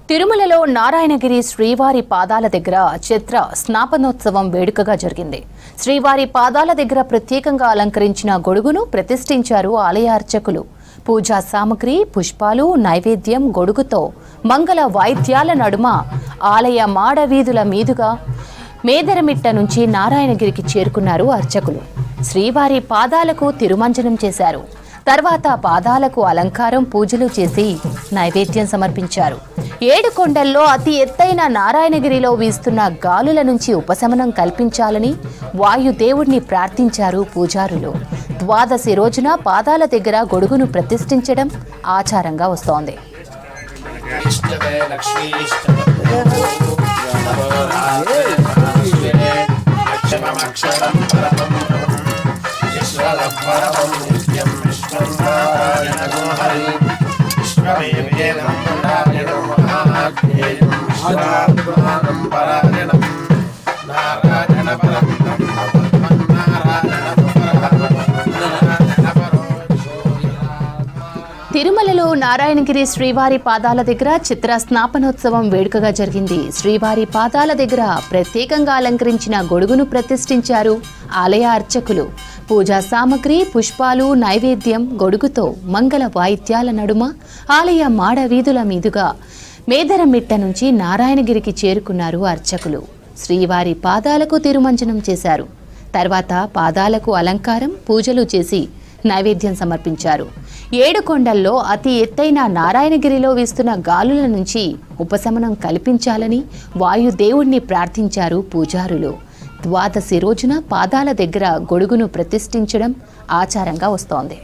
తిరుమలలో నారాయణగిరి శ్రీవారి పాదాల దగ్గర చిత్ర స్నాపనోత్సవం వేడుకగా జరిగింది. శ్రీవారి పాదాల దగ్గర ప్రత్యేకంగా అలంకరించిన గొడుగును ప్రతిష్ఠించారు ఆలయ అర్చకులు. పూజా సామగ్రి, పుష్పాలు, నైవేద్యం, గొడుగుతో మంగళ వాయిద్యాల నడుమ ఆలయ మాడవీధుల మీదుగా మేదరమిట్ట నుంచి నారాయణగిరికి చేరుకున్నారు అర్చకులు. శ్రీవారి పాదాలకు తిరుమంజనం చేశారు. తర్వాత పాదాలకు అలంకారం, పూజలు చేసి నైవేద్యం సమర్పించారు. 7 కొండల్లో అతి ఎత్తైన నారాయణగిరిలో వీస్తున్న గాలుల నుంచి ఉపశమనం కల్పించాలని వాయుదేవుడిని ప్రార్థించారు పూజారులు. ద్వాదశి రోజున పాదాల దగ్గర గొడుగును ప్రతిష్ఠించడం ఆచారంగా వస్తోంది. తిరుమలలో నారాయణగిరి శ్రీవారి పాదాల దగ్గర చిత్ర స్నాపనోత్సవం వేడుకగా జరిగింది. శ్రీవారి పాదాల దగ్గర ప్రత్యేకంగా అలంకరించిన గొడుగును ప్రతిష్ఠించారు ఆలయ అర్చకులు. పూజా సామగ్రి, పుష్పాలు, నైవేద్యం, గొడుగుతో మంగళ వాయిద్యాల నడుమ ఆలయ మాడ వీధుల మీదుగా మేదరమిట్ట నుంచి నారాయణగిరికి చేరుకున్నారు అర్చకులు. శ్రీవారి పాదాలకు తిరుమంజనం చేశారు. తర్వాత పాదాలకు అలంకారం, పూజలు చేసి నైవేద్యం సమర్పించారు. 7 కొండల్లో అతి ఎత్తైన నారాయణగిరిలో వీస్తున్న గాలుల నుంచి ఉపశమనం కల్పించాలని వాయుదేవుణ్ణి ప్రార్థించారు పూజారులు. ద్వాదశి రోజున పాదాల దగ్గర గొడుగును ప్రతిష్ఠించడం ఆచారంగా వస్తోంది.